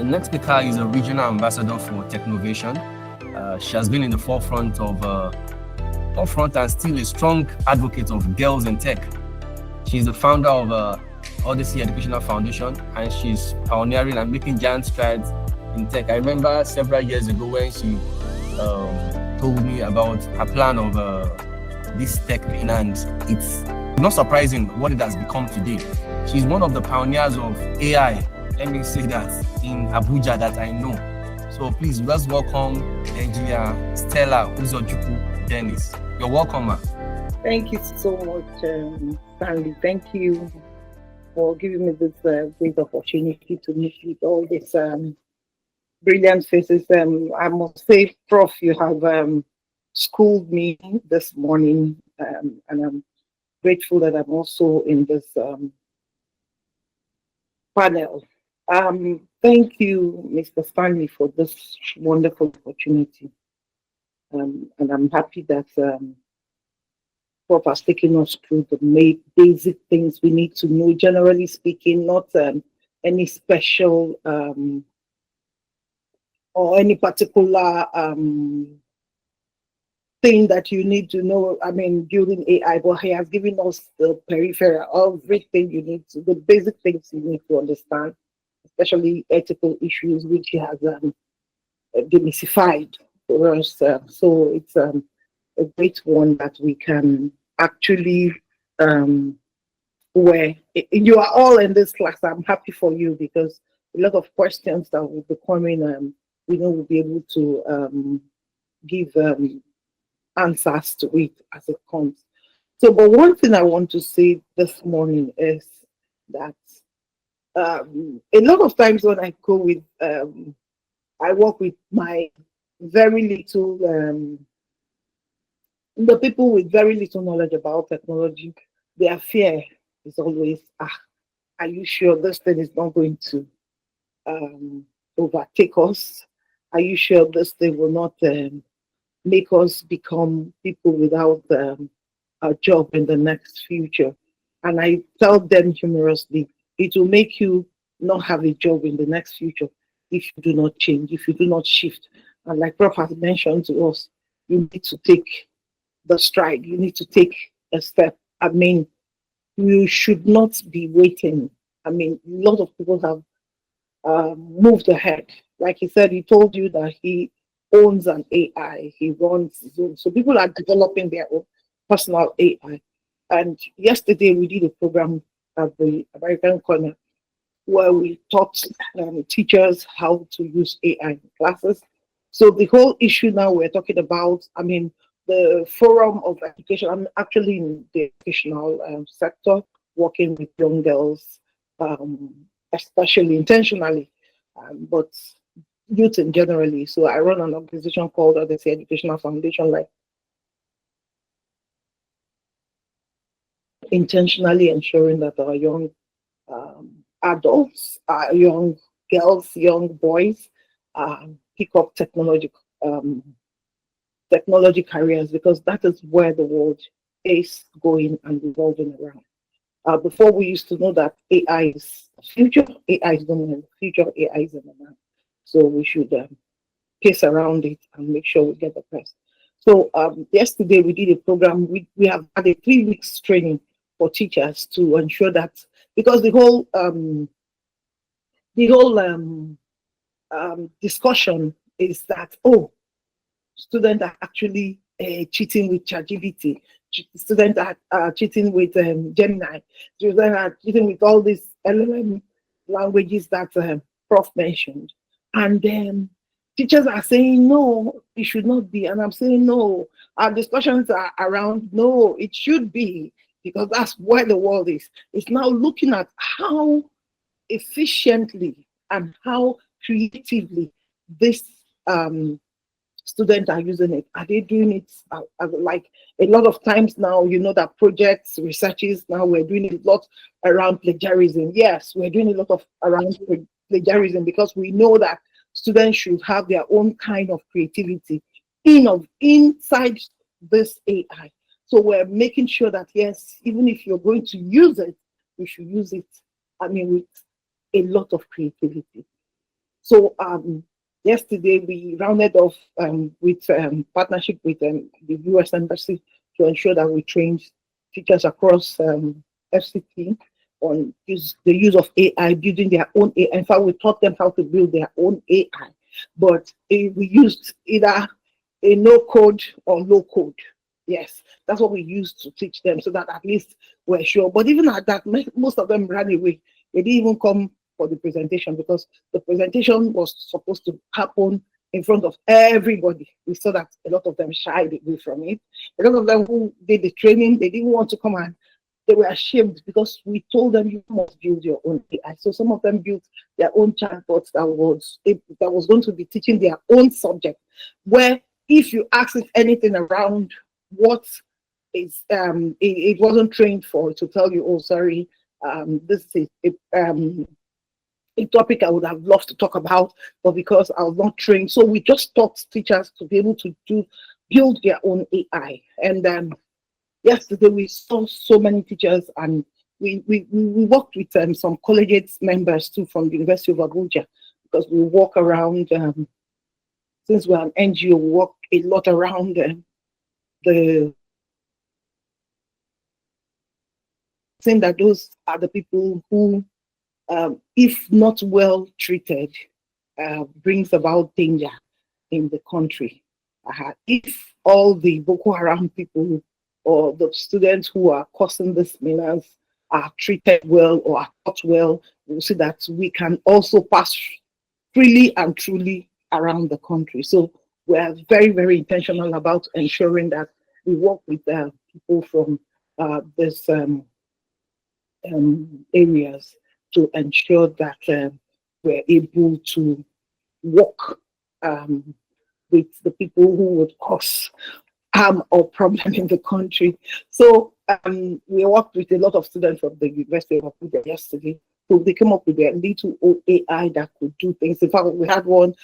The next speaker is a regional ambassador for Technovation. She has been in the forefront and still a strong advocate of girls in tech. She's the founder of Odyssey Educational Foundation, and she's pioneering and making giant strides in tech. I remember several years ago when she told me about her plan of this tech thing, and it's not surprising what it has become today. She's one of the pioneers of AI, let me say that, in Abuja that I know. So please, let's welcome Engineer Stella Uzochukwu-Dennis. You're welcome, ma'am. Thank you so much, Stanley. Thank you for giving me this great opportunity to meet with all these brilliant faces. I must say, Prof, you have schooled me this morning, and I'm grateful that I'm also in this panel. Thank you, Mr. Stanley, for this wonderful opportunity. And I'm happy that Prof has taken us through the basic things we need to know, generally speaking, not any special or any particular thing that you need to know, during AI, but he has given us the peripheral, everything you need to, the basic things you need to understand, especially ethical issues, which he has demystified for us. So it's a great one that we can actually, where you are all in this class. I'm happy for you because a lot of questions that will be coming, we'll be able to give answers to it as it comes. So, but one thing I want to say this morning is that a lot of times when I go with, I work with my very little, the people with very little knowledge about technology, their fear is always, are you sure this thing is not going to overtake us? Are you sure this thing will not make us become people without a job in the next future? And I tell them humorously, it will make you not have a job in the next future if you do not change, if you do not shift. And like Prof has mentioned to us, you need to take the stride, you need to take a step. You should not be waiting. A lot of people have moved ahead. Like he said, he told you that he owns an AI, he runs Zoom. So people are developing their own personal AI. And yesterday we did a program at the American Corner where we taught teachers how to use AI in classes. So the whole issue now we're talking about, the forum of education, I'm actually in the educational sector, working with young girls, especially intentionally, but youth in generally. So I run an organization called Odyssey Educational Foundation, like intentionally ensuring that our young adults, young girls, young boys pick up technology careers, because that is where the world is going and evolving around. Before we used to know that AI is the future, AI is going in the future, AI is in the now. So we should pace around it and make sure we get the best. So yesterday we did a program. We have had a 3 weeks training for teachers to ensure that, because the whole discussion is that, students are actually cheating with ChatGPT, students are cheating with Gemini, students are cheating with all these LLM languages that Prof mentioned. And then teachers are saying, no, it should not be. And I'm saying, no, our discussions are around, no, it should be, because that's where the world is. It's now looking at how efficiently and how creatively this students are using it. Are they doing it like a lot of times now? You know that projects, researches, now we're doing a lot around plagiarism. Yes, we're doing a lot around plagiarism because we know that students should have their own kind of creativity inside this AI. So we're making sure that, yes, even if you're going to use it, you should use it, with a lot of creativity. So yesterday we rounded off with partnership with the US Embassy to ensure that we trained teachers across FCT on the use of AI, building their own AI. In fact, we taught them how to build their own AI, but we used either a no code or low code. Yes, that's what we used to teach them, so that at least we're sure. But even at that, most of them ran away. They didn't even come for the presentation because the presentation was supposed to happen in front of everybody. We saw that a lot of them shied away from it. A lot of them who did the training, they didn't want to come, and they were ashamed because we told them you must build your own AI. So some of them built their own chatbots that was going to be teaching their own subject, where if you ask it anything around what is it wasn't trained for, to tell you, oh sorry, this is a topic I would have loved to talk about, but because I was not trained. So we just taught teachers to be able to build their own AI. And yesterday we saw so many teachers, and we worked with some collegiate members too from the University of Abuja, because we walk around, since we're an NGO, we walk a lot around the saying that those are the people who, if not well treated, brings about danger in the country. If all the Boko Haram people or the students who are causing these menace are treated well or are taught well, we'll see that we can also pass freely and truly around the country. So we are very, very intentional about ensuring that we work with people from this areas to ensure that we're able to work with the people who would cause harm or problem in the country. So we worked with a lot of students from the University of Abuja yesterday. So they came up with their little AI that could do things. In fact, we had one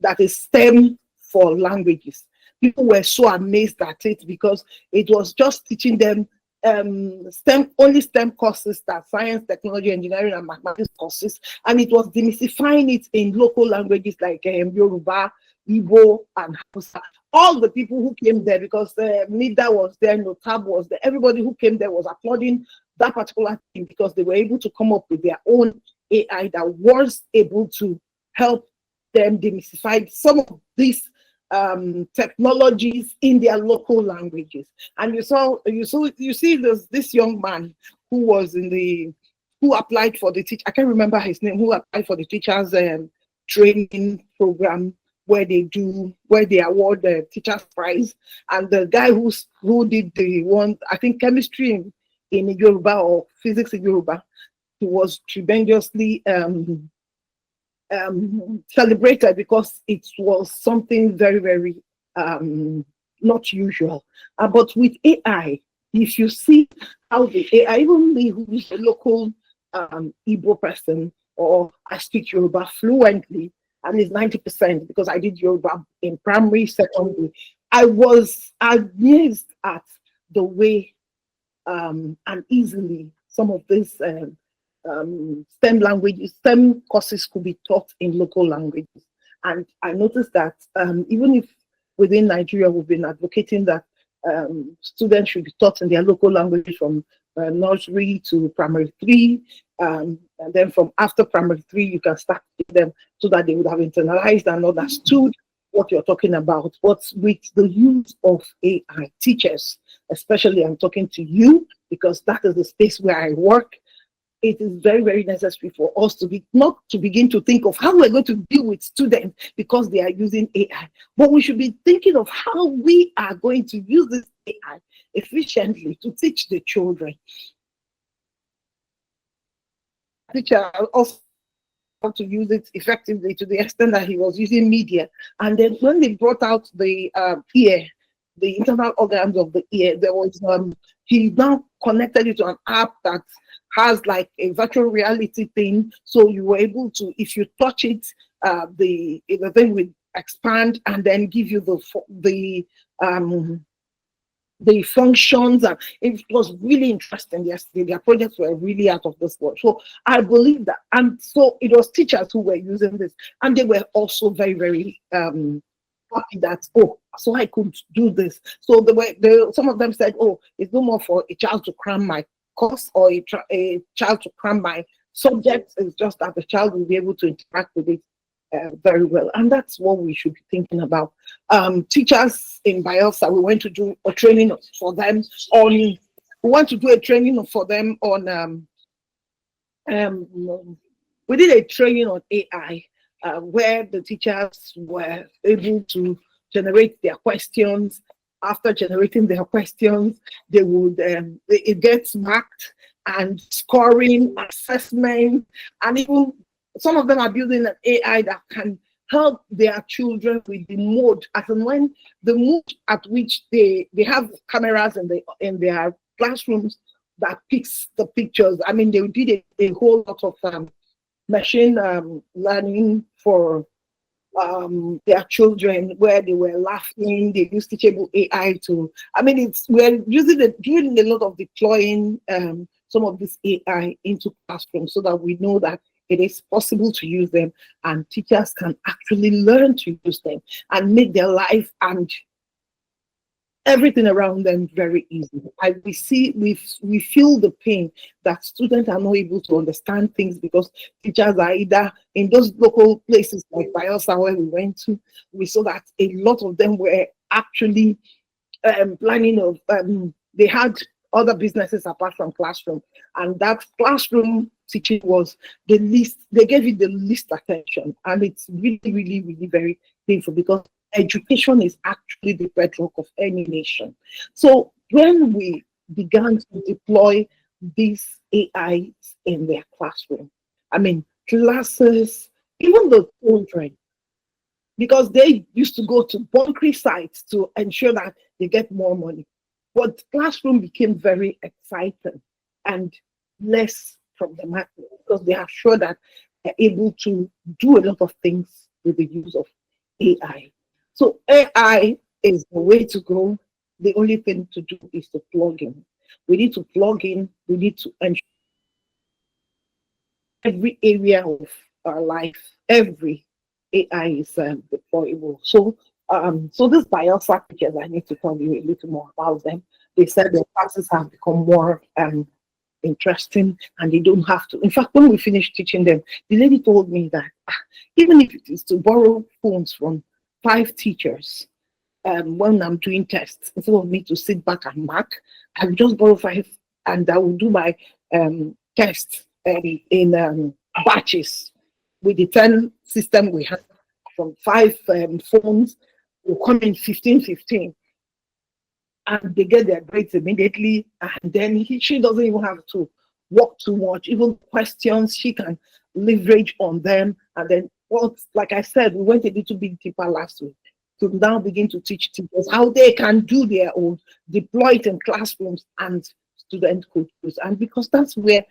that is STEM for languages. People were so amazed at it because it was just teaching them STEM courses, that science, technology, engineering, and mathematics courses, and it was demystifying it in local languages like Yoruba, Igbo, and Hausa. All the people who came there, because Nida was there, Notab was there, everybody who came there was applauding that particular thing because they were able to come up with their own AI that was able to help them demystify some of these technologies in their local languages. And you see this young man who applied for the teacher. I can't remember his name. Who applied for the teachers training program where they award the teachers prize. And the guy who did the one, I think chemistry in Yoruba or physics in Yoruba, he was tremendously celebrated because it was something very, very not usual. But with AI, if you see how the AI, even me who is a local Igbo person, or I speak Yoruba fluently, and it's 90% because I did Yoruba in primary, secondary, I was amazed at the way and easily some of these STEM languages, STEM courses could be taught in local languages. And I noticed that even if within Nigeria we've been advocating that students should be taught in their local language from nursery to primary 3, and then from after primary 3 you can start them so that they would have internalized and understood what you're talking about. But with the use of AI, teachers, especially, I'm talking to you because that is the space where I work. It is very, very necessary for us to not to begin to think of how we're going to deal with students because they are using AI, but we should be thinking of how we are going to use this AI efficiently to teach the children. Teacher also how to use it effectively to the extent that he was using media. And then when they brought out the ear, the internal organs of the ear, there was he now connected it to an app that has like a virtual reality thing, so you were able to, if you touch it, the thing will expand and then give you the the functions, and it was really interesting yesterday. Their projects were really out of this world. So I believe that, and so it was teachers who were using this, and they were also very, very happy that, oh, so I could do this. So some of them said, oh, it's no more for a child to cram my course or a child to cram my subject. It's just that the child will be able to interact with it very well, and that's what we should be thinking about. Teachers in Bielsa, we went to do a training for them on. We want to do a training for them on. We did a training on AI, where the teachers were able to generate their questions. After generating their questions, they would it gets marked, and scoring, assessment, and even some of them are building an AI that can help their children with the mode, as in when the mode at which they have cameras in their classrooms that picks the pictures. I mean, they did a whole lot of machine learning for their children, where they were laughing. They used teachable AI to. I mean, we're doing a lot of deploying some of this AI into classrooms so that we know that it is possible to use them, and teachers can actually learn to use them and make their life and everything around them very easy. We feel the pain that students are not able to understand things because teachers are either in those local places like Bielsa where we went to. We saw that a lot of them were actually planning of they had other businesses apart from classroom, and that classroom teaching was the least. They gave it the least attention, and it's really, really, really very painful because education is actually the bedrock of any nation. So when we began to deploy these AIs in their classroom, I mean, classes, even the children, because they used to go to bunkering sites to ensure that they get more money. But classroom became very exciting and less problematic because they are sure that they're able to do a lot of things with the use of AI. So AI is the way to go. The only thing to do is to plug in. We need to plug in. We need to ensure every area of our life, every AI is deployable. So this Bielsa teachers, I need to tell you a little more about them. They said their classes have become more interesting, and they don't have to. In fact, when we finished teaching them, the lady told me that even if it is to borrow phones from 5 teachers, when I'm doing tests, instead of me to sit back and mark, I will just borrow 5, and I will do my tests in batches with the 10 system we have. From 5 phones will come in 15, and they get their grades immediately, and then she doesn't even have to work too much. Even questions she can leverage on them. And then, well, like I said, we went a little bit deeper last week to now begin to teach teachers how they can do their own, deploy it in classrooms, and students could use. And because that's where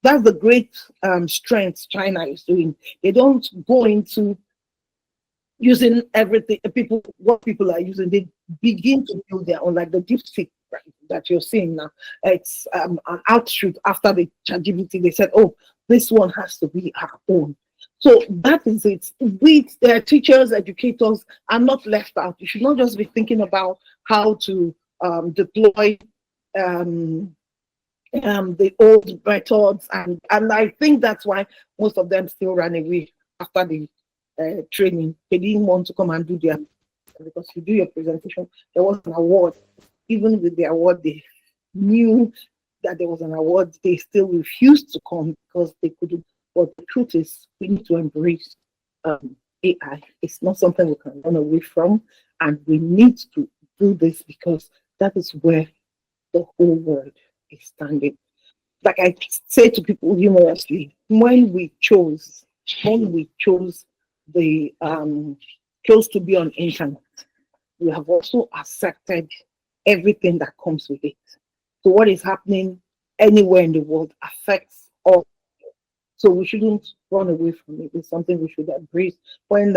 that's the great strength China is doing. They don't go into using everything what people are using. They begin to build their own, like the DeepSeek that you're seeing now. It's an outshoot after the ChatGPT. They said, oh, this one has to be our own. So that is it. We teachers, educators are not left out. You should not just be thinking about how to deploy the old methods, and I think that's why most of them still ran away after the training. They didn't want to come and do their, because you do your presentation, there was an award. Even with the award, they knew that there was an award. They still refused to come because they couldn't. But the truth is, we need to embrace AI. It's not something we can run away from, and we need to do this because that is where the whole world is standing. Like I say to people humorously, when we chose the chose to be on internet, we have also accepted everything that comes with it. So what is happening anywhere in the world affects all. So we shouldn't run away from it. It's something we should embrace. When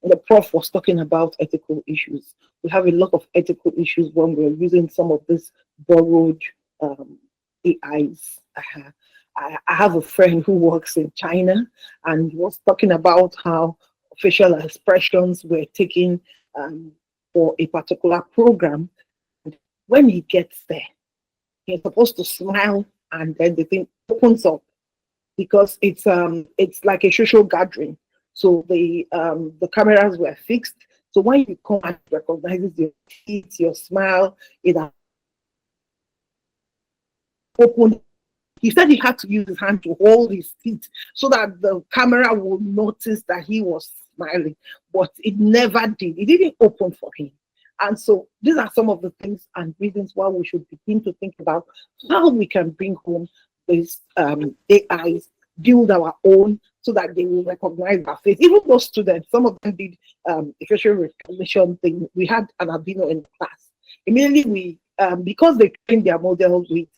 the prof was talking about ethical issues. We have a lot of ethical issues when we're using some of these borrowed AIs. I have a friend who works in China and was talking about how facial expressions were taken for a particular program. When he gets there, he's supposed to smile, and then the thing opens up because it's like a social gathering. So the cameras were fixed. So when you come and it recognizes your teeth, your smile, it opened. He said he had to use his hand to hold his teeth so that the camera would notice that he was smiling, but it never did. It didn't open for him. And so these are some of the things and reasons why we should begin to think about how we can bring home these AIs, build our own so that they will recognize our face. Even those students, some of them did a facial recognition thing. We had an albino in the class. Immediately we, because they trained their model with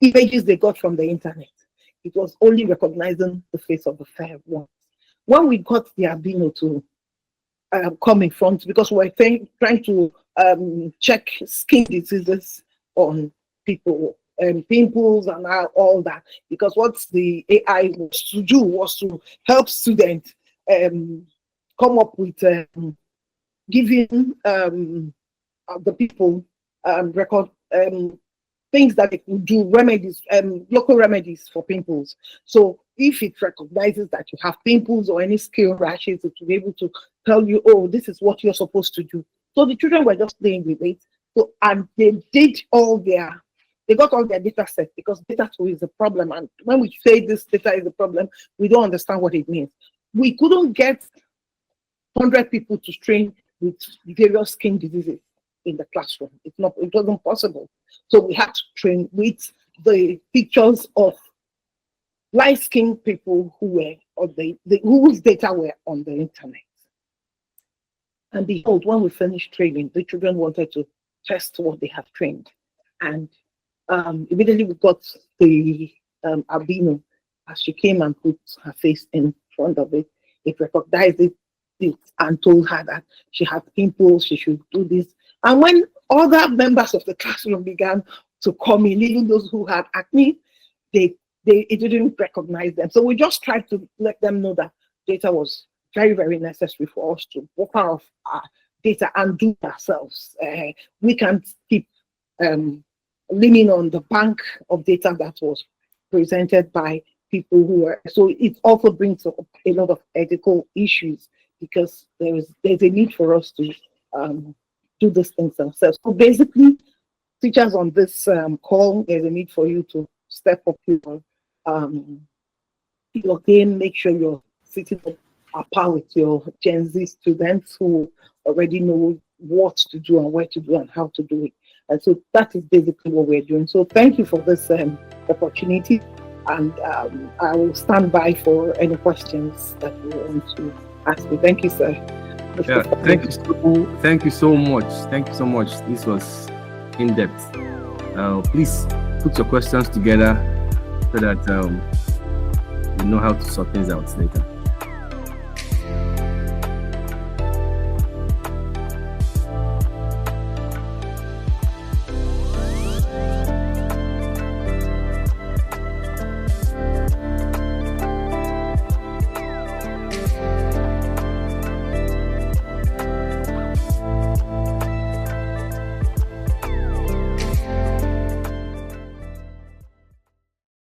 images they got from the internet, it was only recognizing the face of the fair one. When we got the albino to come in front, because we're trying to check skin diseases on people, pimples and all that, because what the AI was to do was to help students come up with giving the people record things that they could do, remedies, local remedies for pimples. So if it recognizes that you have pimples or any skin rashes, it will be able to tell you, oh, this is what you're supposed to do. So the children were just playing with it. So, and they got all their data sets, because data is a problem. And when we say this data is a problem, we don't understand what it means. We couldn't get 100 people to train with various skin diseases in the classroom. It wasn't possible. So we had to train with the pictures of light-skinned people who were on whose data were on the internet. And behold, when we finished training, the children wanted to test what they have trained. And immediately we got the albino. As she came and put her face in front of it, it recognized it and told her that she had pimples, she should do this. And when other members of the classroom began to come in, even those who had acne, it didn't recognize them. So we just tried to let them know that data was very, very necessary for us to work off our data and do it ourselves. We can't keep leaning on the bank of data that was presented by people who were. So it also brings up a lot of ethical issues, because there's a need for us to do these things themselves. So basically, teachers on this call, there's a need for you to step up your game, make sure you're sitting at par with your Gen Z students who already know what to do and where to do and how to do it. And so that is basically what we're doing. So thank you for this opportunity, and I will stand by for any questions that you want to ask me. Thank you, sir. Yeah, thank you so much. Thank you so much. This was in depth. Please put your questions together so that you know how to sort things out later.